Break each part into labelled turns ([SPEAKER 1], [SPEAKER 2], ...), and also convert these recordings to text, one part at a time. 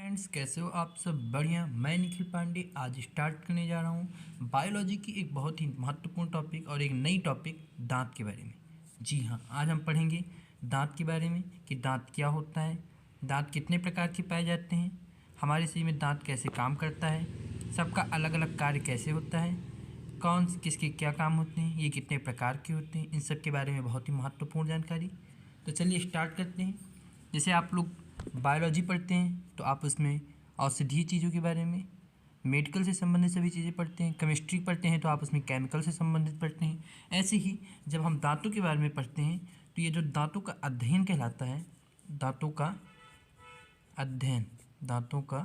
[SPEAKER 1] Friends, कैसे हो आप सब? बढ़िया। मैं निखिल पांडे आज स्टार्ट करने जा रहा हूँ बायोलॉजी की एक बहुत ही महत्वपूर्ण टॉपिक और एक नई टॉपिक दांत के बारे में। जी हाँ, आज हम पढ़ेंगे दांत के बारे में कि दांत क्या होता है, दांत कितने प्रकार के पाए जाते हैं, हमारे शरीर में दांत कैसे काम करता है, सबका अलग अलग कार्य कैसे होता है, कौन किसके क्या काम होते हैं, ये कितने प्रकार के होते हैं, इन सब के बारे में बहुत ही महत्वपूर्ण जानकारी। तो चलिए स्टार्ट करते हैं। जैसे आप लोग बायोलॉजी पढ़ते हैं तो आप उसमें औषधीय चीज़ों के बारे में, मेडिकल से संबंधित सभी चीज़ें पढ़ते हैं। केमिस्ट्री पढ़ते हैं तो आप उसमें केमिकल से संबंधित पढ़ते हैं। ऐसे ही जब हम दांतों के बारे में पढ़ते हैं तो ये जो दांतों का अध्ययन कहलाता है, दांतों का अध्ययन, दांतों का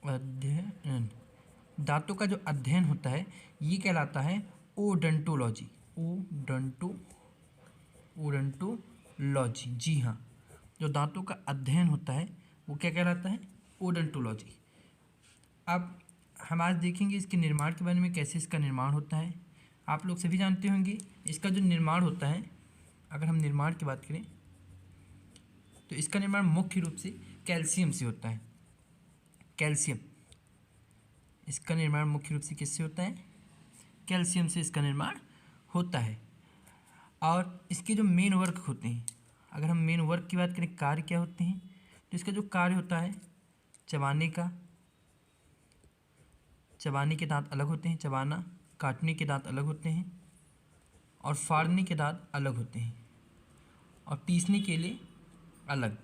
[SPEAKER 1] अध्ययन, दांतों का जो अध्ययन होता है ये कहलाता है ओडंटोलॉजी। ओडंटोलॉजी, जी हाँ, जो दांतों का अध्ययन होता है वो क्या कहलाता है? ओडंटोलॉजी। अब हम आज देखेंगे इसके निर्माण के बारे में, कैसे इसका निर्माण होता है। आप लोग सभी जानते होंगे इसका जो निर्माण होता है, अगर हम निर्माण की बात करें तो इसका निर्माण मुख्य रूप से कैल्शियम से होता है। कैल्शियम, इसका निर्माण मुख्य रूप से किससे होता है? कैल्शियम से इसका निर्माण होता है। और इसके जो मेन वर्क होते हैं, अगर हम मेन वर्क की बात करें, कार्य क्या होते हैं, तो इसका जो कार्य होता है चबाने का, चबाने के दांत अलग होते हैं, चबाना, काटने के दांत अलग होते हैं और फाड़ने के दांत अलग होते हैं और पीसने के लिए अलग।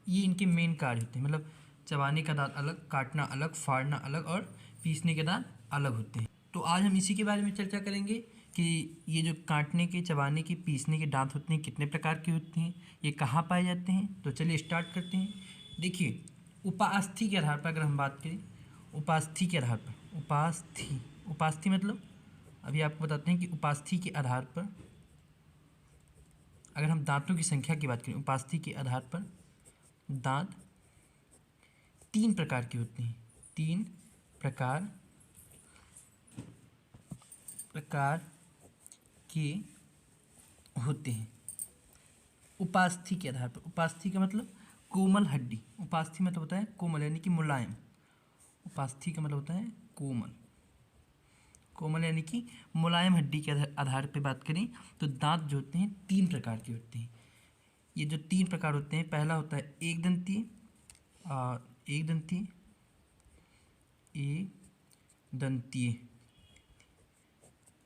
[SPEAKER 1] ये इनके मेन कार्य होते हैं, मतलब चबाने का दांत अलग, काटना अलग, फाड़ना अलग और पीसने के दांत अलग होते हैं। तो आज हम इसी के बारे में चर्चा करेंगे कि ये जो काटने के, चबाने के, पीसने के दांत होते हैं कितने प्रकार के होते हैं, ये कहाँ पाए जाते हैं। तो चलिए स्टार्ट करते हैं। देखिए, उपास्थि के आधार पर अगर हम बात करें, उपास्थि के आधार पर, उपास्थि मतलब अभी आपको बताते हैं कि उपास्थि के आधार पर अगर हम दांतों की संख्या की बात करें, उपास्थि के आधार पर दांत 3 प्रकार के होते हैं। 3 प्रकार के होते हैं उपास्थि के आधार पर। उपास्थि का मतलब कोमल हड्डी, उपास्थि मतलब होता है कोमल यानी कि मुलायम। उपास्थि का मतलब होता है कोमल, कोमल यानी कि मुलायम हड्डी के आधार पर बात करें तो दांत जो होते हैं 3 प्रकार के होते हैं। ये जो 3 प्रकार होते हैं, पहला होता है एक दंतीय, एक दंतीय,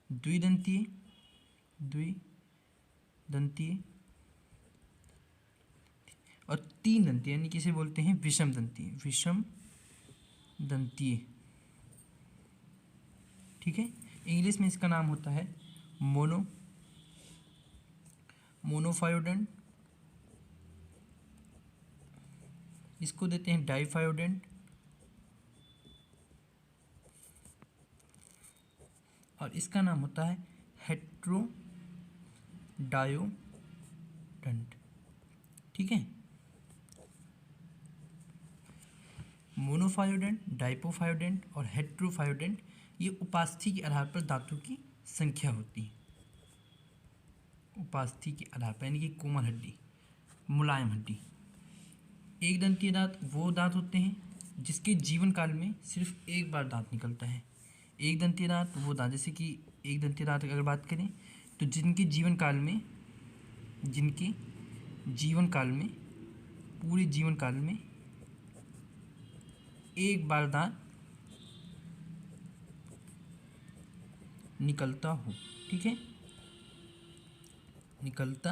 [SPEAKER 1] द्विदंतीय, और 3 दंतीय यानी कि इसे बोलते हैं विषम दंतीय। ठीक है, इंग्लिश में इसका नाम होता है मोनोफायोडेंट, इसको देते हैं डाइफायोडेंट, और इसका नाम होता है हेट्रोडायोडेंट। ठीक है, मोनोफायोडेंट, डाइपोफायोडेंट और हेट्रोफायोडेंट, ये उपास्थि के आधार पर दांतों की संख्या होती है। उपास्थि के आधार पर यानी कि कोमल हड्डी, मुलायम हड्डी। एक दंतीय दांत वो दांत होते हैं जिसके जीवन काल में सिर्फ एक बार दांत निकलता है। एक दंतीय दांत वो दांत, जैसे कि एक दंतीय दांत अगर बात करें तो जिनके जीवन काल में पूरे जीवन काल में एक बार दांत निकलता हो। ठीक है, निकलता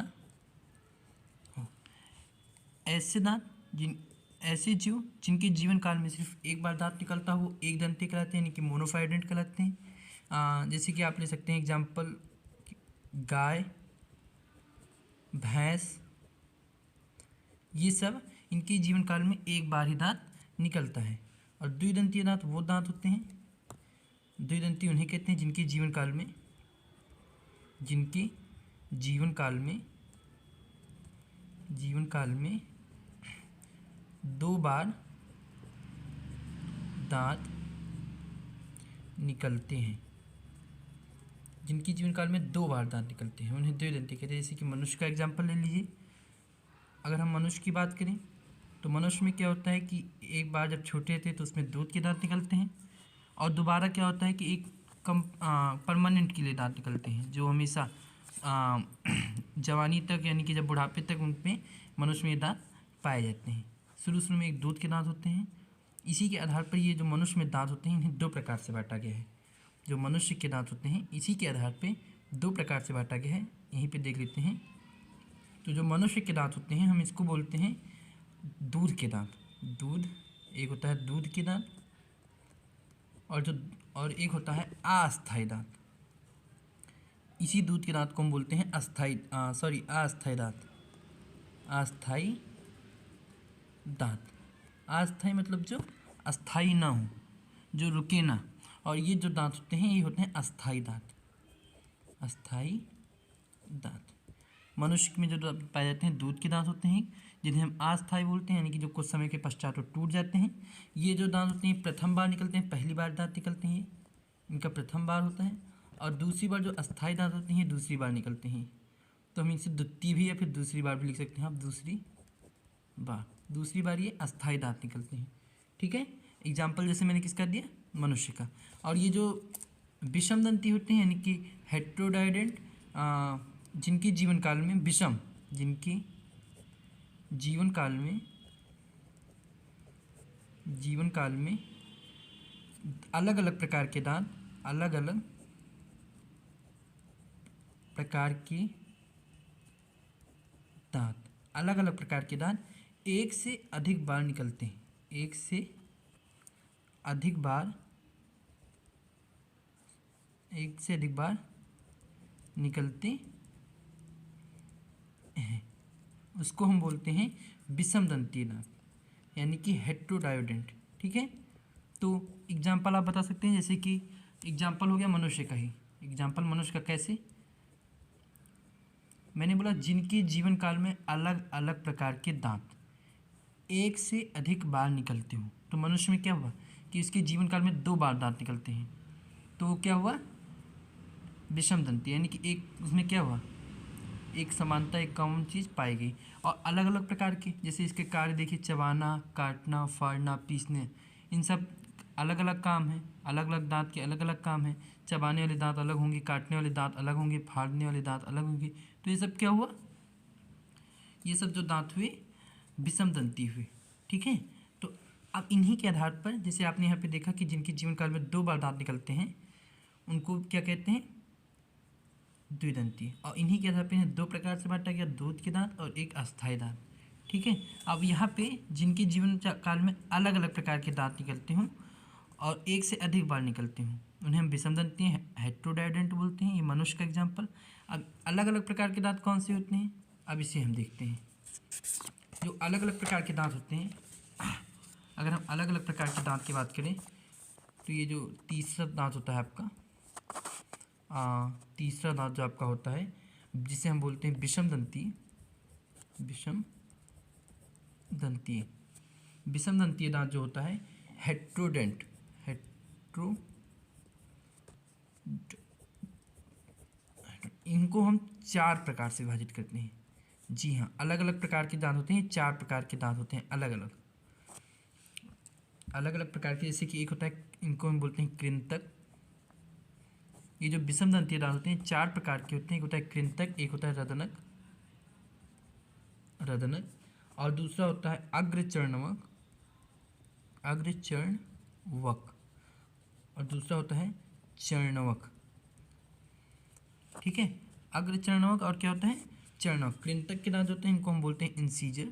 [SPEAKER 1] हो। ऐसे जीव जिनके जीवन काल में सिर्फ एक बार दांत निकलता हो एक दंती कहलाते हैं, यानी कि मोनोफायोडेंट कहलाते हैं। जैसे कि आप ले सकते हैं एग्जाम्पल, गाय, भैंस, ये सब इनके जीवन काल में एक बार ही दांत निकलता है। और द्विदंतीय दांत वो दांत होते हैं, द्विदंती उन्हें कहते हैं जिनके जीवन काल में 2 बार दांत निकलते हैं, उन्हें द्विदंती कहते हैं। जैसे कि मनुष्य का एग्जाम्पल ले लीजिए, अगर हम मनुष्य की बात करें तो मनुष्य में क्या होता है कि एक बार जब छोटे थे तो उसमें दूध के दांत निकलते हैं, और दोबारा क्या होता है कि एक कम परमानेंट के लिए दांत निकलते हैं, जो हमेशा आ, जवानी तक यानी कि जब बुढ़ापे तक उनमें मनुष्य में ये दांत पाए जाते हैं। शुरू शुरू में एक दूध के दांत होते हैं। इसी के आधार पर ये जो मनुष्य में दांत होते हैं इन्हें दो प्रकार से बांटा गया है। जो मनुष्य के दांत होते हैं इसी के आधार पर दो प्रकार से बांटा गया है, यहीं पर देख लेते हैं। तो जो मनुष्य के दांत होते हैं हम इसको बोलते हैं दूध के दांत। दूध, एक होता है दूध के दांत, और एक होता है अस्थायी दांत। इसी दूध के दांत को हम बोलते हैं अस्थायी दांत। अस्थायी दांत, अस्थायी मतलब जो अस्थायी ना हो, जो रुके ना, और ये जो दांत होते हैं ये होते हैं अस्थायी दांत। अस्थायी दांत मनुष्य में जो पाए जाते हैं दूध के दांत होते हैं, जिन्हें हम अस्थायी बोलते हैं, यानी कि जो कुछ समय के पश्चात वो टूट जाते हैं। ये जो दांत होते हैं प्रथम बार निकलते हैं, पहली बार दांत निकलते हैं, इनका प्रथम बार होता है। और दूसरी बार जो अस्थायी दांत होते हैं दूसरी बार निकलते हैं, तो हम इसे द्वितीय भी या फिर दूसरी बार भी लिख सकते हैं। आप दूसरी बार ये अस्थायी दांत निकलते हैं। ठीक है, एग्जाम्पल जैसे मैंने किसका दिया, मनुष्य का। और ये जो विषम दंती होते हैं यानी कि हेट्रोडाइडेंट, जिनके जीवन काल में विषम, जिनके जीवन काल में अलग अलग प्रकार के दांत, अलग अलग प्रकार के दांत एक से अधिक बार निकलते हैं। एक से अधिक बार निकलते हैं, उसको हम बोलते हैं विषम दंती दांत, यानी कि हेट्रोडायोडेंट। ठीक है, तो एग्जाम्पल आप बता सकते हैं, जैसे कि एग्जाम्पल हो गया मनुष्य का ही। एग्जाम्पल मनुष्य का कैसे, मैंने बोला जिनके जीवन काल में अलग अलग प्रकार के दांत एक से अधिक बार निकलते हो। तो मनुष्य में क्या हुआ कि इसके जीवन काल में 2 बार दांत निकलते हैं, तो क्या हुआ, विषम दंती, यानी कि एक उसमें क्या हुआ, एक समानता, एक कॉमन चीज़ पाई गई। और अलग अलग प्रकार के, जैसे इसके कार्य देखिए, चबाना, काटना, फाड़ना, पीसने, इन सब अलग अलग काम है। अलग अलग दांत के अलग अलग काम है। चबाने वाले दांत अलग होंगे, काटने वाले दांत अलग होंगे, फाड़ने वाले दांत अलग होंगे। तो ये सब क्या हुआ, ये सब जो दांत हुए विषम दंती हुए। ठीक है, तो अब इन्हीं के आधार पर, जैसे आपने यहाँ पे देखा कि जिनके जीवन काल में 2 बार दांत निकलते हैं उनको क्या कहते हैं, द्विदंती। और इन्हीं के आधार पर इन्हें 2 प्रकार से बांटा गया, दूध के दांत और एक अस्थायी दांत। ठीक है, अब यहाँ पे जिनके जीवन काल में अलग अलग प्रकार के दांत निकलते हों और एक से अधिक बार निकलते हों उन्हें हम विषमदंती हेट्रोडायोडेंट बोलते हैं। ये मनुष्य का एग्जाम्पल। अब अलग अलग प्रकार के दांत कौन से होते हैं, अब इसे हम देखते हैं। जो अलग अलग प्रकार के दांत होते हैं, अगर हम अलग अलग प्रकार के दांत की बात करें तो ये जो तीसरा दांत होता है आपका, तीसरा दांत जो आपका होता है जिसे हम बोलते हैं विषम दंतीय दांत जो होता है हेट्रोडेंट, इनको हम 4 प्रकार से विभाजित करते हैं। जी हाँ, अलग अलग प्रकार के दांत होते हैं, 4 प्रकार के दांत होते हैं, अलग अलग प्रकार के। जैसे कि एक होता है, इनको हम बोलते हैं कृंतक। ये जो विषम दंतीय दांत होते हैं 4 प्रकार के होते हैं। एक होता है कृंतक, एक होता है रदनक, और दूसरा होता है अग्रचर्णवक, और दूसरा होता है चर्णवक। ठीक है, अग्रचर्णवक और क्या होता है, चर्णवक। कृंतक के दांत होते हैं, इनको हम बोलते हैं इंसीजर।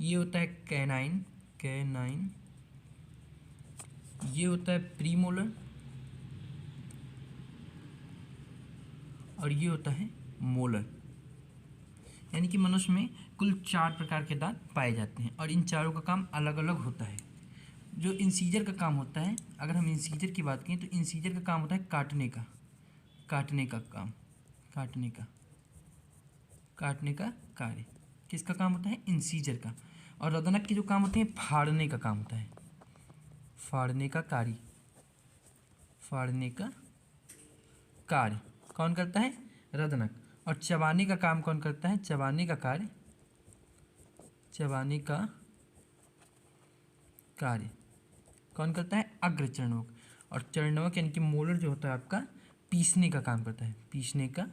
[SPEAKER 1] ये होता है कैनाइन, ये होता है प्रीमोलर, और ये होता है मोलर। यानी कि मनुष्य में कुल 4 प्रकार के दांत पाए जाते हैं और इन चारों का काम अलग अलग होता है। जो इंसीजर का काम होता है, अगर हम इंसीजर की बात करें तो इंसीजर का काम होता है काटने का काम, काटने का कार्य किसका काम होता है, इंसीजर का। और रदनक के जो काम होते हैं फाड़ने का काम होता है, फाड़ने का कार्य कौन करता है, रदनक। और चबाने का काम कौन करता है? चबाने का कार्य कौन करता है? अग्र चरणवक। और चरणवक यानी कि मोलर जो होता है आपका पीसने का काम करता है, पीसने का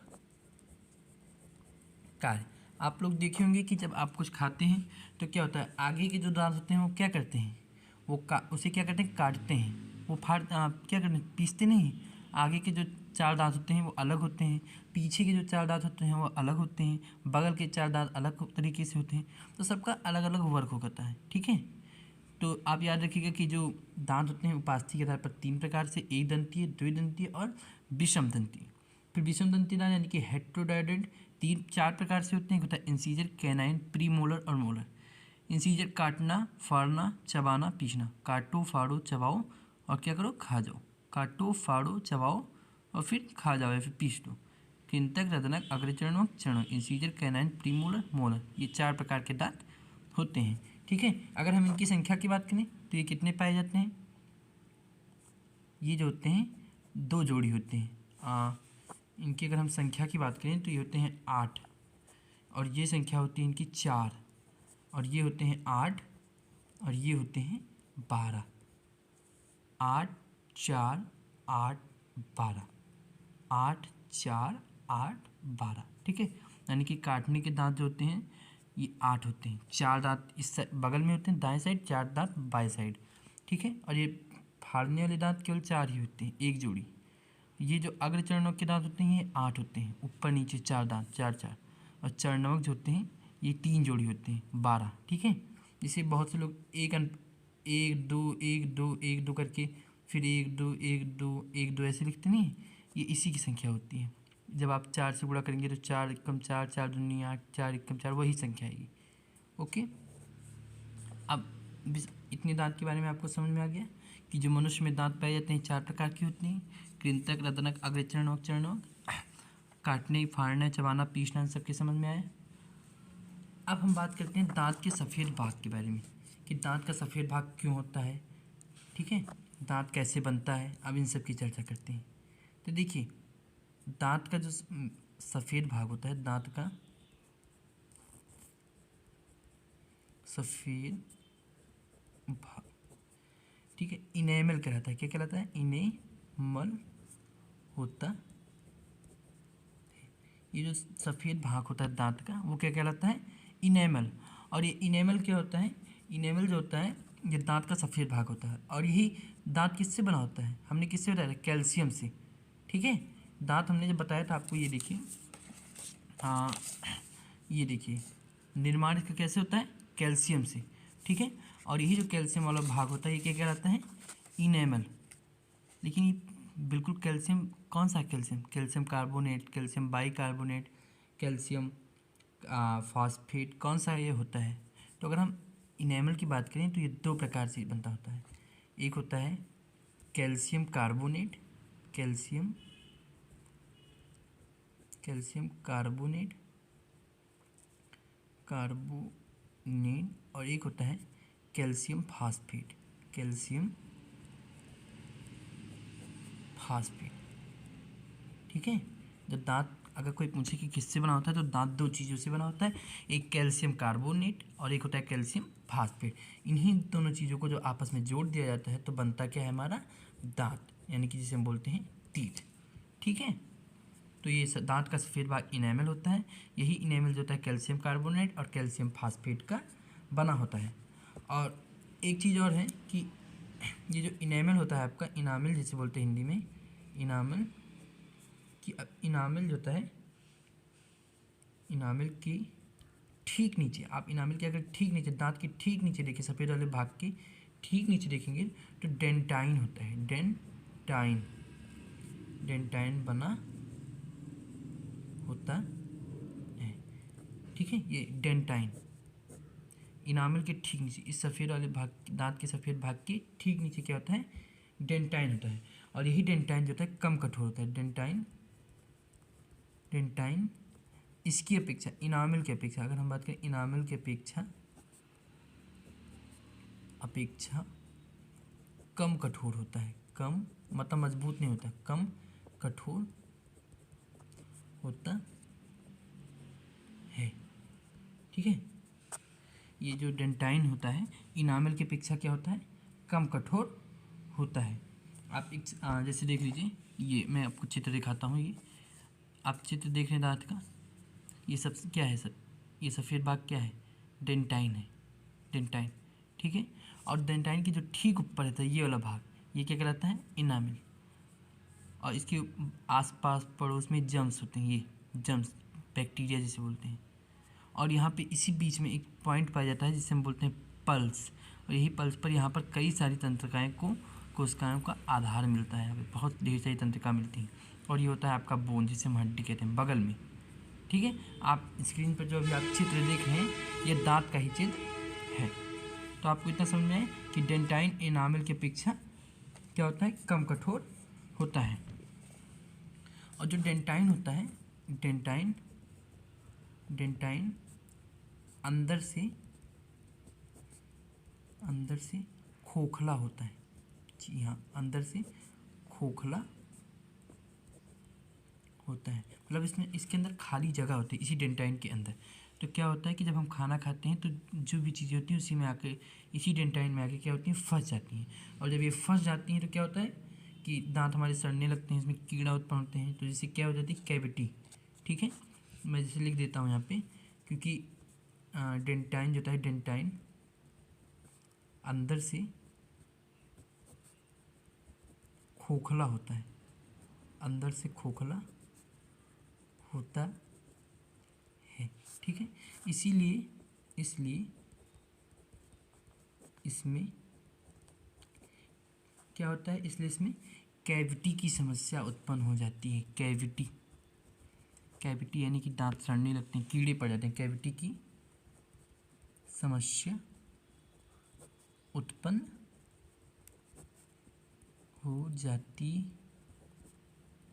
[SPEAKER 1] कार्य। आप लोग देखे होंगे कि जब आप कुछ खाते हैं तो क्या होता है, आगे के जो दांत होते हैं वो क्या करते हैं, उसे क्या करते हैं? काटते हैं। वो क्या करते हैं? पीसते नहीं। आगे के जो 4 दांत होते हैं वो अलग होते हैं, पीछे के जो 4 दांत होते हैं वो अलग होते हैं, बगल के 4 दांत अलग तरीके से होते हैं। तो सबका अलग अलग वर्क होता है, ठीक है। तो आप याद रखिएगा कि जो दांत होते हैं उपास्थि के आधार पर 3 प्रकार से, एक दंतीय, द्विदंतीय और विषम दंतीय। फिर विषम दंतीय दांत यानी कि हेट्रोडाइडेड 4 प्रकार से होते हैं। होता है इंसीजर, कैनाइन, प्रीमोलर और मोलर। इंसीजर काटना, फाड़ना, चबाना, पीसना। काटो, फाड़ो, चबाओ और क्या करो? खा जाओ। काटो, फाड़ो, चबाओ और फिर खा जाओ या फिर पीस लो। कृंतक, रदनक, अग्रचरणवक, चरणवक। इंसीजर, कैनाइन, प्रीमोलर, मोलर, ये 4 प्रकार के दांत होते हैं, ठीक है। अगर हम इनकी संख्या की बात करें तो ये कितने पाए जाते हैं? ये जो होते हैं 2 जोड़ी होते हैं। इनकी अगर हम संख्या की बात करें तो ये होते हैं 8, और ये संख्या होती है इनकी 4, और ये होते हैं 8, और ये होते हैं 12। 8 4 8 12, 8 4 8 12, ठीक है। यानी कि काटने के दांत जो होते हैं ये 8 होते हैं। 4 दांत इस बगल में होते हैं दाएं साइड, 4 दांत बाएं साइड, ठीक है। और ये फाड़ने वाले दांत केवल 4 ही होते हैं, एक जोड़ी। ये जो अग्रचरणवक के दांत होते हैं ये 8 होते हैं, ऊपर नीचे 4 दांत, 4 4। और चरणवक जो होते हैं ये 3 जोड़ी होते हैं, 12, ठीक है। जिसे बहुत से लोग 1 2 1 2 1 2 करके फिर 1 2 1 2 1 2 ऐसे लिखते नहीं, ये इसी की संख्या होती है। जब आप 4 से गुणा करेंगे तो 4 एकम 4, 4 दूनी 8, 4 एकम 4, वही संख्या आएगी, ओके। अब इतने दांत के बारे में आपको समझ में आ गया कि जो मनुष्य में दांत पाए जाते हैं 4 प्रकार की होती हैं। कृंतक, रदनक, अग्रचरणवक, चरणवक। काटने, फाड़ना, चबाना, पीसना, सबके समझ में आया। अब हम बात करते हैं दांत के सफ़ेद भाग के बारे में कि दांत का सफ़ेद भाग क्यों होता है, ठीक है। दांत कैसे बनता है, अब इन सब की चर्चा करते हैं। तो देखिए, दांत का जो सफ़ेद भाग होता है, दांत का सफ़ेद भाग, ठीक है, इनेमल कहलाता है। क्या कहलाता है? इनेमल होता। ये जो सफ़ेद भाग होता है दांत का वो क्या कहलाता है? इनेमल। और ये इनेमल क्या होता है? इनेमल जो होता है ये दांत का सफ़ेद भाग होता है। और यही दांत किससे बना होता है? हमने किससे बताया था? कैल्शियम से, ठीक है। दांत हमने जब बताया था आपको, ये देखिए, हाँ ये देखिए, निर्माण इसका कैसे होता है? कैल्शियम से, ठीक है। और यही जो कैल्शियम वाला भाग होता है ये क्या कहलाता है? इनेमल। लेकिन ये बिल्कुल कैल्शियम कौन सा calcium? Calcium carbonate, calcium bicarbonate, calcium phosphate, कौन सा ये होता है? तो अगर हम इनेमल की बात करें तो ये 2 प्रकार से बनता होता है। एक होता है कैल्शियम कार्बोनेट, कैल्शियम कार्बोनेट, और एक होता है कैल्शियम फास्फेट, कैल्शियम फास्फेट, ठीक है। जब दांत अगर कोई पूछे कि किससे बना होता है तो दांत 2 चीज़ों से बना होता है, एक कैल्शियम कार्बोनेट और एक होता है कैल्शियम फास्फेट। इन्हीं दोनों चीज़ों को जो आपस में जोड़ दिया जाता है तो बनता क्या है हमारा? दांत, यानी कि जिसे हम बोलते हैं टीथ, ठीक है। तो ये दांत का सफ़ेद भाग इनेमल होता है। यही इनेमल जो होता है कैल्शियम कार्बोनेट और कैल्शियम फास्फेट का बना होता है। और एक चीज़ और है कि ये जो इनेमल होता है आपका, इनामिल जिसे बोलते हैं हिंदी में, इनामिल कि इनामिल जो होता है, इनामिल की ठीक नीचे, आप इनामिल के अगर ठीक नीचे, दांत के ठीक नीचे देखिए, सफ़ेद वाले भाग के ठीक नीचे देखेंगे तो डेंटाइन होता है। डेंटाइन बना होता है, ठीक है। ये डेंटाइन इनामिल के ठीक नीचे, इस सफ़ेद वाले भाग, दांत के सफ़ेद भाग के ठीक नीचे क्या होता है? डेंटाइन होता है। और यही डेंटाइन जो होता है कम कठोर होता है। डेंटाइन इसकी अपेक्षा, इनामिल की अपेक्षा, अगर हम बात करें इनामिल की अपेक्षा कम कठोर होता है। कम मतलब मजबूत नहीं होता, कम कठोर होता ठीक है। ये जो डेंटाइन होता है इनामल की अपेक्षा क्या होता है, कम कठोर होता है। आप एक जैसे देख लीजिए, ये मैं आपको चित्र दिखाता हूँ। ये आप चित्र देख रहे हैं दांत का, ये सब क्या है सर, ये सफ़ेद भाग क्या है, डेंटाइन है, डेंटाइन, ठीक है। और डेंटाइन की जो ठीक ऊपर रहता है ये वाला भाग, ये क्या कहलाता है, इनामिल। और इसके आसपास पड़ोस में जम्स होते हैं, ये जम्स बैक्टीरिया जिसे बोलते हैं। और यहाँ पे इसी बीच में एक पॉइंट पाया जाता है जिसे हम बोलते हैं पल्स। और यही पल्स पर यहाँ पर कई सारी तंत्रिकाएँ को कोशिकाओं का आधार मिलता है। यहाँ पे बहुत ढेर सारी तंत्रिका मिलती हैं। और ये होता है आपका बोन, जिसे हम हड्डी कहते हैं, बगल में, ठीक है। आप स्क्रीन पर जो अभी आप चित्र देख रहे हैं ये दांत का ही चित्र है। तो आपको इतना समझ में आए कि डेंटाइन एनामल की अपेक्षा क्या होता है, कम कठोर होता है। और जो डेंटाइन होता है, डेंटाइन अंदर से खोखला होता है। जी हाँ, अंदर से खोखला होता है, मतलब इसमें इसके अंदर खाली जगह होती है इसी डेंटाइन के अंदर। तो क्या होता है कि जब हम खाना खाते हैं तो जो भी चीज़ें होती हैं उसी में आके, इसी डेंटाइन में आके क्या होती हैं, फंस जाती हैं। और जब ये फंस जाती हैं तो क्या होता है कि दांत हमारे सड़ने लगते हैं, इसमें कीड़ा उत्पन्न होते हैं, तो जिससे क्या हो जाती है, कैविटी, ठीक है। मैं जैसे लिख देता हूँ यहाँ पे, क्योंकि डेंटाइन जो होता है, डेंटाइन अंदर से खोखला होता है, अंदर से खोखला होता है, ठीक है। इसलिए इसमें क्या होता है, इसलिए इसमें कैविटी की समस्या उत्पन्न हो जाती है। कैविटी यानी कि दांत सड़ने लगते हैं, कीड़े पड़ जाते हैं, कैविटी की समस्या उत्पन्न हो जाती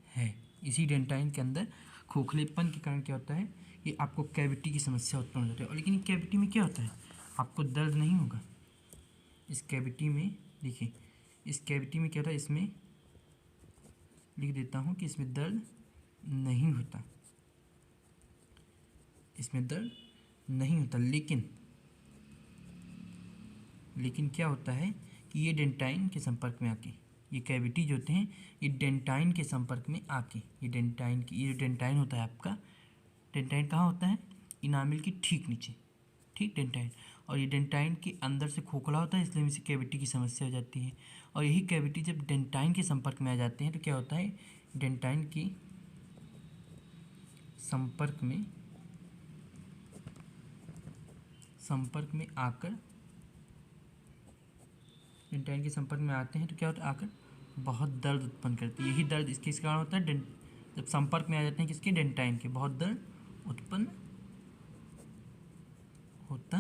[SPEAKER 1] है। इसी डेंटाइन के अंदर खोखलेपन के कारण क्या होता है, ये आपको कैविटी की समस्या उत्पन्न हो जाती है। और लेकिन कैविटी में क्या होता है, आपको दर्द नहीं होगा। इस कैविटी में देखिए, इस कैविटी में क्या होता है, इसमें लिख देता हूँ कि इसमें दर्द नहीं होता, इसमें दर्द नहीं होता। लेकिन क्या होता है कि ये डेंटाइन के संपर्क में आके, ये कैविटी जो होते हैं ये डेंटाइन के संपर्क में आके, ये जो डेंटाइन होता है आपका, डेंटाइन कहाँ होता है, इनामिल की ठीक नीचे, ठीक, डेंटाइन। और ये डेंटाइन के अंदर से खोखला होता है, इसलिए इसे कैविटी की समस्या हो जाती है। और यही कैविटी जब डेंटाइन के संपर्क में आ जाते हैं तो क्या होता है, डेंटाइन के संपर्क में आकर, डेंटाइन के संपर्क में आते हैं तो क्या होता है, आकर बहुत दर्द उत्पन्न करती है। यही दर्द इसके इस कारण होता है, जब संपर्क में आ जाते हैं किसके, डेंटाइन के, बहुत दर्द उत्पन्न होता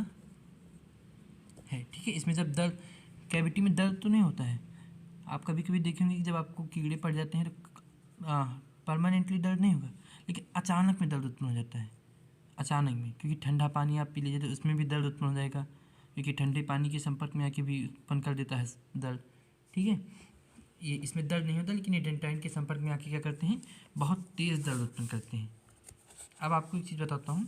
[SPEAKER 1] है, ठीक है। इसमें जब दर्द, कैविटी में दर्द तो नहीं होता है, आप कभी कभी देखेंगे कि जब आपको कीड़े पड़ जाते हैं तो परमानेंटली दर्द नहीं होगा, लेकिन अचानक में दर्द उत्पन्न हो जाता है, अचानक में, क्योंकि ठंडा पानी आप पी लीजिए तो उसमें भी दर्द उत्पन्न हो जाएगा, क्योंकि ठंडे पानी के संपर्क में आके भी उत्पन्न कर देता है दर्द, ठीक है। ये इसमें दर्द नहीं होता, लेकिन ये डेंटाइन के संपर्क में आके क्या करते हैं, बहुत तेज़ दर्द उत्पन्न करते हैं। अब आपको एक चीज़ बताता हूँ,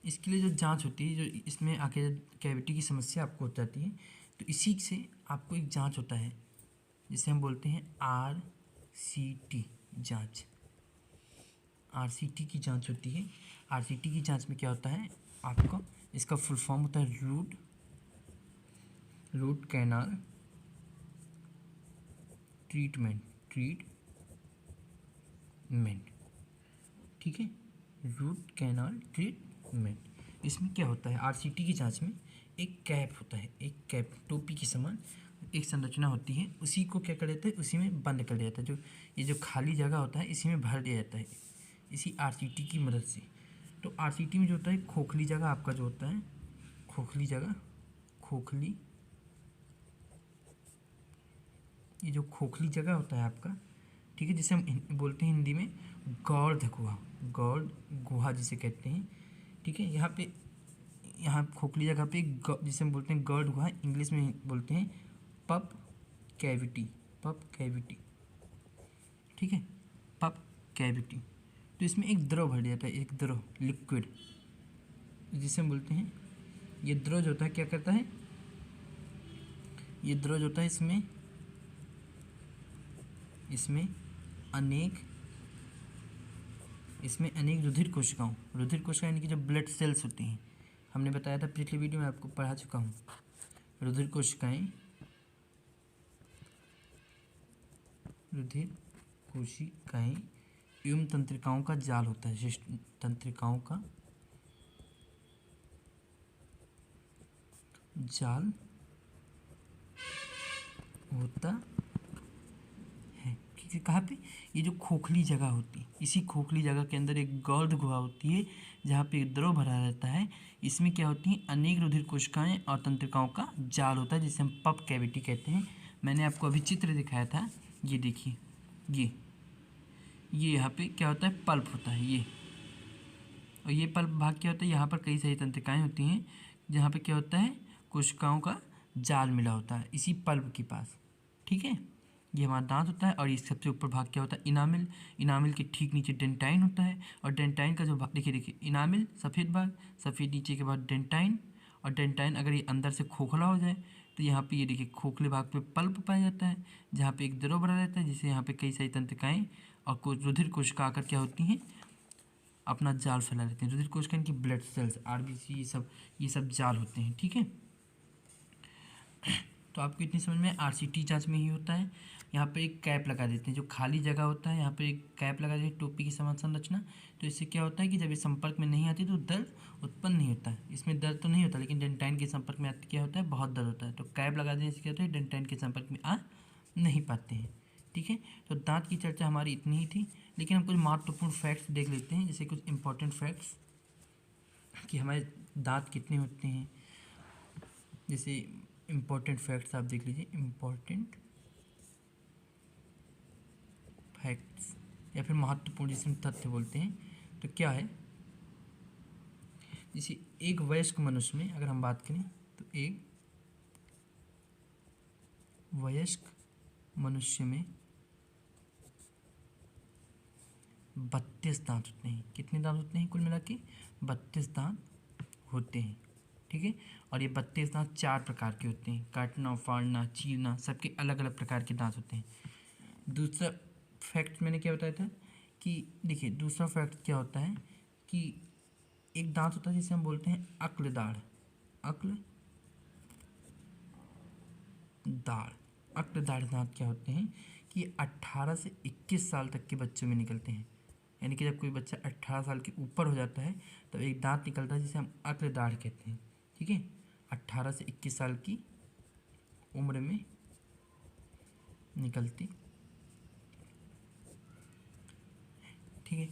[SPEAKER 1] इसके लिए जो जांच होती है, जो इसमें आके कैविटी की समस्या आपको हो जाती है, तो इसी से आपको एक जांच होता है जिसे हम बोलते हैं RCT जांच। RCT की जांच होती है। RCT की जांच में क्या होता है, आपको इसका फुल फॉर्म होता है रूट कैनाल ट्रीटमेंट, ठीक है, रूट कैनाल ट्रीटमेंट। इसमें क्या होता है, RCT की जांच में एक कैप होता है, एक कैप टोपी के समान एक संरचना होती है, उसी को क्या कर देते हैं, उसी में बंद कर दिया जाता है। जो ये जो खाली जगह होता है इसी में भर दिया जाता है, इसी RCT की मदद से। तो RCT में जो होता है, खोखली जगह आपका जो होता है, ये जो खोखली जगह होता है आपका, ठीक है, जिसे हम बोलते हैं हिंदी में गौड़ गुहा जिसे कहते हैं, ठीक है। यहाँ खोखली जगह पे जिसे हम बोलते हैं गौड़ गुहा, इंग्लिश में बोलते हैं पप कैविटी, ठीक है, पप कैविटी। तो इसमें एक द्रव भर दिया जाता है, एक द्रव, लिक्विड, जिसे हम बोलते हैं, ये द्रोज होता है, क्या करता है, ये द्रोज होता है, इसमें अनेक रुधिर कोशिकाएं यानी कि जो ब्लड सेल्स होती हैं, हमने बताया था पिछली वीडियो में, आपको पढ़ा चुका हूँ। रुधिर कोशिकाएं एवं तंत्रिकाओं का जाल होता है, तंत्रिकाओं का जाल होता है। ठीक है, कहाँ पे, ये जो खोखली जगह होती है, इसी खोखली जगह के अंदर एक गर्द गुहा होती है जहाँ पे द्रव भरा रहता है। इसमें क्या होती है, अनेक रुधिर कोशिकाएं और तंत्रिकाओं का जाल होता है, जिसे हम पफ कैविटी कहते हैं। मैंने आपको अभी चित्र दिखाया था, ये देखिए, ये यहाँ पे क्या होता है, पल्प होता है ये, और ये पल्प भाग क्या होता है, यहाँ पर कई सारी तंत्रिकाएं होती हैं जहाँ पे क्या होता है, कोशिकाओं का जाल मिला होता है इसी पल्प के पास। ठीक है, ये हमारा दांत होता है, और इस सबसे ऊपर भाग क्या होता है, इनामिल के ठीक नीचे डेंटाइन होता है, और डेंटाइन का जो भाग, देखिए इनामिल सफ़ेद भाग, सफ़ेद नीचे के बाद डेंटाइन, और डेंटाइन अगर ये अंदर से खोखला हो जाए तो यहाँ पे ये देखिए खोखले भाग पे पल्प पाया जाता है, जहाँ पे एक द्रव भरा रहता है, जिसे यहाँ पे कई सारी तंत्रिकाएं और रुधिर कोशिका आकर क्या होती हैं, अपना जाल फैला लेते हैं। रुधिर कोशिका की ब्लड सेल्स, आरबीसी, ये सब जाल होते हैं। ठीक है, तो आपको इतनी समझ में, आरसीटी जांच में ही होता है। यहाँ पे एक कैप लगा देते हैं, जो खाली जगह होता है यहाँ पे एक कैप लगा देते हैं, टोपी की समान संरचना। तो इससे क्या होता है कि जब ये संपर्क में नहीं आती तो दर्द उत्पन्न नहीं होता है। इसमें दर्द तो नहीं होता, लेकिन डेंटाइन के संपर्क में आती क्या होता है, बहुत दर्द होता है। तो कैप लगा देने से क्या होता है, डेंटाइन के संपर्क में आ नहीं पाते हैं। ठीक है, तो दांत की चर्चा हमारी इतनी ही थी, लेकिन हम कुछ महत्वपूर्ण फैक्ट्स देख लेते हैं, जैसे कुछ इंपॉर्टेंट फैक्ट्स कि हमारे दांत कितने होते हैं। जैसे इम्पोर्टेंट फैक्ट्स आप देख लीजिए, इम्पोर्टेंट फैक्ट्स या फिर महत्वपूर्ण जिसे हम तथ्य बोलते हैं, तो क्या है, जैसे एक वयस्क मनुष्य में अगर हम बात करें तो एक वयस्क मनुष्य में 32 दांत होते हैं। कितने दांत होते हैं, कुल मिला के 32 दांत होते हैं। ठीक है, और ये 32 दांत 4 प्रकार के होते हैं, काटना, फाड़ना, चीरना, सबके अलग अलग प्रकार के दांत होते हैं। दूसरा फैक्ट मैंने क्या बताया था कि देखिए, दूसरा फैक्ट क्या होता है कि एक दांत होता है जिसे हम बोलते हैं अक्ल दाढ़। अक्ल दाढ़ दांत क्या होते हैं कि 18 से 21 साल तक के बच्चों में निकलते हैं। यानी कि जब कोई बच्चा 18 साल के ऊपर हो जाता है तो एक दांत निकलता है जिसे हम अक्ल दाढ़ कहते हैं। ठीक है, 18 से 21 साल की उम्र में निकलती। ठीक है,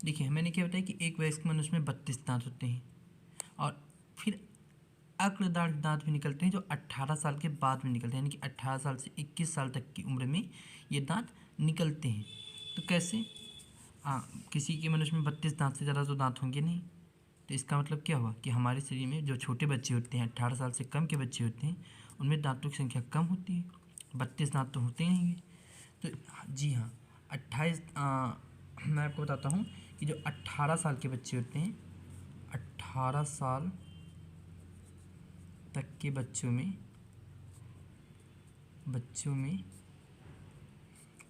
[SPEAKER 1] देखिए मैंने क्या बताया कि एक वयस्क मनुष्य में 32 दांत होते हैं, और फिर अक्ल दाढ़ दांत भी निकलते हैं जो 18 साल के बाद में निकलते हैं, यानी कि 18 साल से 21 साल तक की उम्र में ये दांत निकलते हैं। तो कैसे, किसी के मनुष्य में 32 दांत से ज़्यादा तो दांत होंगे नहीं। तो इसका मतलब क्या हुआ कि हमारे शरीर में जो छोटे बच्चे होते हैं, 18 साल से कम के बच्चे होते हैं, उनमें दांतों की संख्या कम होती है, 32 दांत तो होते ही हैं। तो जी हाँ, 28 मैं आपको बताता हूँ कि जो 18 साल के बच्चे होते हैं, 18 साल तक के बच्चों में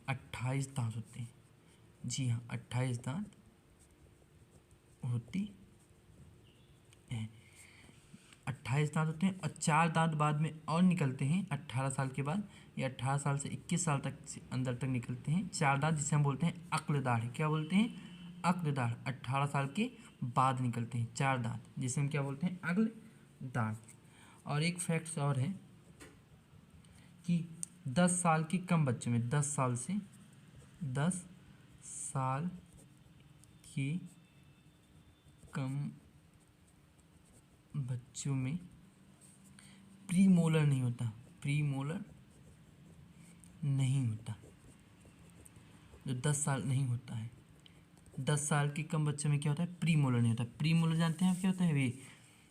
[SPEAKER 1] 28 दांत होते हैं। जी हाँ, 28 दांत होती हैं, 28 दांत होते हैं, और 4 दांत बाद में और निकलते हैं 18 साल के बाद, या 18 साल से 21 साल तक से अंदर तक निकलते हैं 4 दांत, जिसे हम बोलते हैं अक्ल दाढ़। क्या बोलते हैं, अक्ल दाढ़। 18 साल के बाद निकलते हैं 4 दांत, जिसे हम क्या बोलते हैं, अक्ल दाढ़। और एक फैक्ट्स और है कि 10 साल के कम बच्चों में, 10 साल के कम बच्चों में प्रीमोलर नहीं होता, जो 10 साल नहीं होता है। 10 साल के कम बच्चों में क्या होता है, प्रीमोलर नहीं होता। प्रीमोलर जानते हैं आप क्या होता है, वे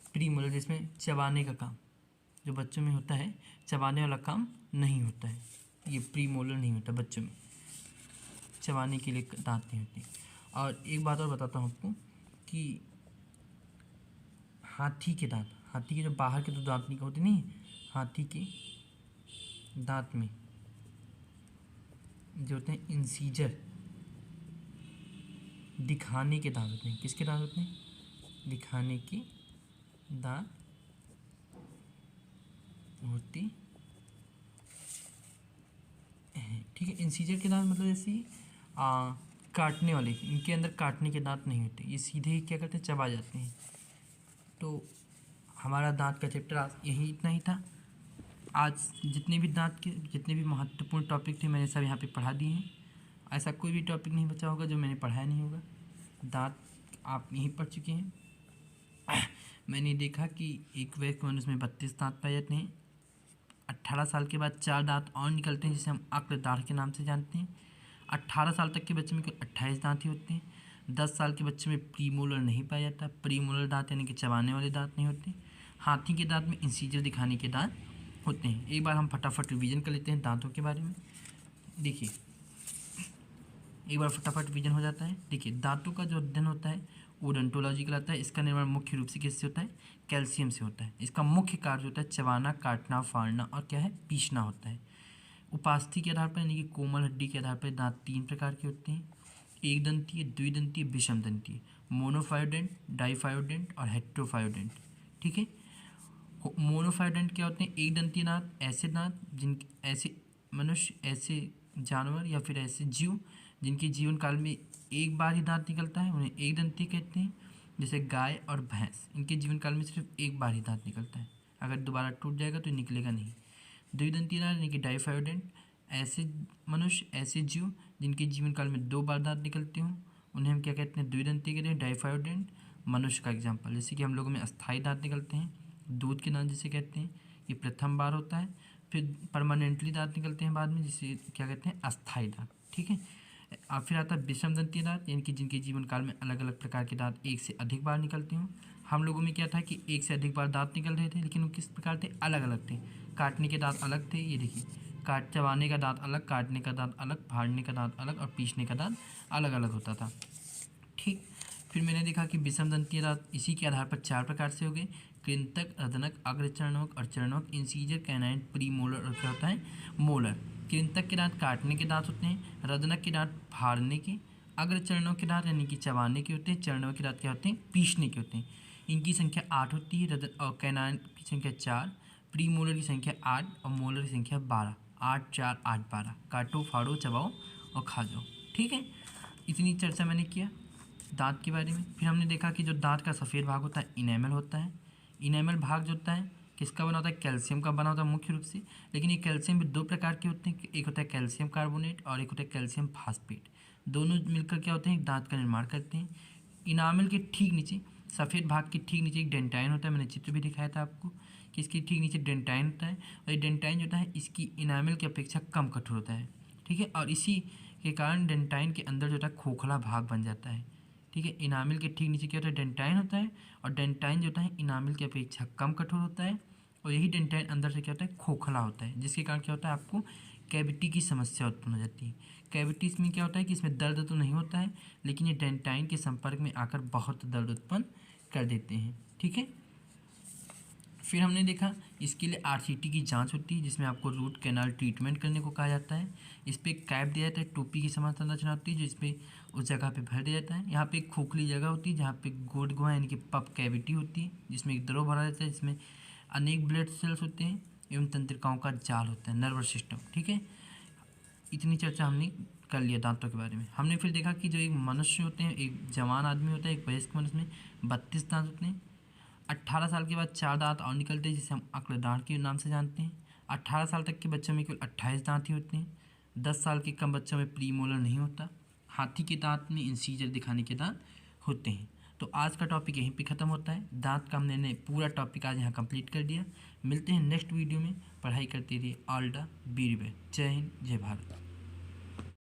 [SPEAKER 1] प्रीमोलर जिसमें चबाने का काम जो बच्चों में होता है, चबाने वाला काम नहीं होता है, ये प्रीमोलर नहीं होता बच्चों में, चबाने के लिए दांत नहीं होते। और एक बात और बताता हूँ आपको कि हाथी के दांत, हाथी के जो बाहर के तो दांत नहीं होते, नहीं, हाथी के दांत में जो होते हैं इंसीजर, दिखाने के दांत होते हैं। किसके दांत होते हैं? दिखाने के दांत होते हैं। ठीक है, इंसीजर के दांत मतलब जैसे काटने वाले, इनके अंदर काटने के दांत नहीं होते, ये सीधे ही क्या करते हैं, चबा जाते हैं। तो हमारा दांत का चैप्टर आज यही इतना ही था। आज जितने भी दांत के जितने भी महत्वपूर्ण टॉपिक थे मैंने सब यहाँ पे पढ़ा दिए हैं। ऐसा कोई भी टॉपिक नहीं बचा होगा जो मैंने पढ़ाया नहीं होगा। दांत आप यहीं पढ़ चुके हैं। मैंने देखा कि एक वयस्क मनुष्य में 32 दांत पाए जाते हैं। 18 साल के बाद 4 दांत और निकलते हैं जिसे हम अक्ल दाढ़ के नाम से जानते हैं। 18 साल तक के बच्चे में केवल 28 दांत ही होते हैं। 10 साल के बच्चे में प्रीमोलर नहीं पाया जाता। प्रीमोलर दांत यानी कि चबाने वाले दांत नहीं होते। हाथी के दांत में इंसीजर दिखाने के दांत होते हैं। एक बार हम फटाफट रिवीजन कर लेते हैं दांतों के बारे में। देखिए, एक बार फटाफट रिवीजन हो जाता है। देखिए, दांतों का जो अध्ययन होता है ओडोंटोलॉजी कहलाता है। इसका निर्माण मुख्य रूप से किससे होता है? कैल्शियम से होता है। इसका मुख्य कार्य होता है चबाना, काटना, फाड़ना और क्या है, पीसना होता है। उपास्थि के आधार पर यानी कि कोमल हड्डी के आधार पर दांत 3 प्रकार के होते हैं: एक दंतीय, द्विदंतीय, विषम दंतीय, मोनोफायोडेंट, डाइफायोडेंट और हेट्रोफायोडेंट। ठीक है, मोनोफायोडेंट क्या होते हैं? एक दंतीय दांत ऐसे दांत ऐसे मनुष्य, ऐसे जानवर या फिर ऐसे जीव जिनके जीवन काल में एक बार ही दांत निकलता है, उन्हें एक दंती कहते हैं। जैसे गाय और भैंस, इनके जीवन काल में सिर्फ एक बार ही दांत निकलता है, अगर दोबारा टूट जाएगा तो निकलेगा नहीं। द्विदंतीय दांत यानी कि डाइफायोडेंट, ऐसे मनुष्य, ऐसे जीव जिनके जीवन काल में 2 बार दांत निकलते हों, उन्हें हम क्या कहते हैं? द्विदंतीय कहते हैं। डाइफायोडेंट मनुष्य का एग्जाम्पल, जैसे कि हम लोगों में अस्थायी दांत निकलते हैं, दूध के दांत जिसे कहते हैं, ये प्रथम बार होता है। फिर परमानेंटली दांत निकलते हैं बाद में, जिसे क्या कहते हैं? अस्थायी दांत। ठीक है, और फिर आता है विषम दंतीय दांत, यानी कि जिनके जीवन काल में अलग अलग प्रकार के दांत एक से अधिक बार निकलते हों। हम लोगों में क्या था कि एक से अधिक बार दांत निकल रहे थे, लेकिन वो किस प्रकार थे? अलग अलग थे। काटने के दांत अलग थे, ये देखिए, चबाने का दांत अलग, काटने का दांत अलग, फाड़ने का दांत अलग और पीसने का दांत अलग अलग होता था। ठीक, फिर मैंने देखा कि विषम दंतीय दांत इसी के आधार पर 4 प्रकार से हो गए: कृंतक, रदनक, अग्रचरणवक और चरणवक, इंसीजर, कैनाइन, प्रीमोलर और क्या होता है? मोलर। कृंतक के दांत काटने के दांत होते हैं, रदनक के दांत फाड़ने के, अग्रचरणों के दांत यानी कि चबाने के होते हैं, चरणों के दांत क्या होते हैं? पीसने के होते हैं। इनकी संख्या 8 होती है। रदन और कैनाइन की संख्या 4, प्रीमोलर की संख्या 8 और मोलर की संख्या 12। 8, 4, 8, 12। काटो, फाड़ो, चबाओ और खा जाओ। ठीक है, इतनी चर्चा मैंने किया दांत के बारे में। फिर हमने देखा कि जो दांत का सफ़ेद भाग होता है इनेमल होता है। इनेमल भाग जो होता है किसका बना होता है? कैल्शियम का बना होता है मुख्य रूप से। लेकिन ये कैल्शियम भी 2 प्रकार के होते हैं, एक होता है कैल्शियम कार्बोनेट और एक होता है कैल्शियम फास्फेट। दोनों मिलकर क्या होते हैं? दांत का निर्माण करते हैं। इनामल के ठीक नीचे, सफ़ेद भाग के ठीक नीचे एक डेंटाइन होता है। मैंने चित्र भी दिखाया था आपको कि इसके ठीक नीचे डेंटाइन होता है, और ये डेंटाइन जो होता है इसकी इनामल की अपेक्षा कम कठोर होता है। ठीक है, और इसी के कारण डेंटाइन के अंदर जो होता है खोखला भाग बन जाता है। ठीक है, इनामिल के ठीक नीचे क्या होता है? डेंटाइन होता है, और डेंटाइन जो होता है इनामिल की अपेक्षा कम कठोर होता है, और यही डेंटाइन अंदर से क्या होता है? खोखला होता है, जिसके कारण क्या होता है? आपको कैविटी की समस्या उत्पन्न हो जाती है। कैविटीज में क्या होता है कि इसमें दर्द तो नहीं होता है, लेकिन ये डेंटाइन के संपर्क में आकर बहुत दर्द उत्पन्न कर देते हैं। ठीक है, फिर हमने देखा इसके लिए आरसीटी की जांच होती है, जिसमें आपको रूट कैनाल ट्रीटमेंट करने को कहा जाता है। इस पर कैप दिया जाता है, टोपी की समान संरचना होती है, जो इसमें उस जगह पे भर दिया जाता है। यहाँ पे एक खोखली जगह होती है जहाँ पे गोड गुहा यानी कि पप कैविटी होती है, जिसमें एक द्रव भरा जाता है, जिसमें अनेक ब्लड सेल्स होते हैं एवं तंत्रिकाओं का जाल होता है, नर्वस सिस्टम। ठीक है, इतनी चर्चा हमने कर लिया दांतों के बारे में। हमने फिर देखा कि जो एक मनुष्य होते हैं, एक जवान आदमी होता है, एक वयस्क मनुष्य में 32 दांत होते हैं। 18 साल के बाद 4 दांत और निकलते हैं, जिसे हम अक्ल दाढ़ के नाम से जानते हैं। 18 साल तक के बच्चों में केवल 28 दांत ही होते हैं। 10 साल के कम बच्चों में प्रीमोलर नहीं होता। हाथी के दांत में इंसीजर दिखाने के दांत होते हैं। तो आज का टॉपिक यहीं पे ख़त्म होता है। दांत का हमने पूरा टॉपिक आज यहाँ कंप्लीट कर दिया। मिलते हैं नेक्स्ट वीडियो में। पढ़ाई करते रहिए। All the very best. जय हिंद, जय भारत।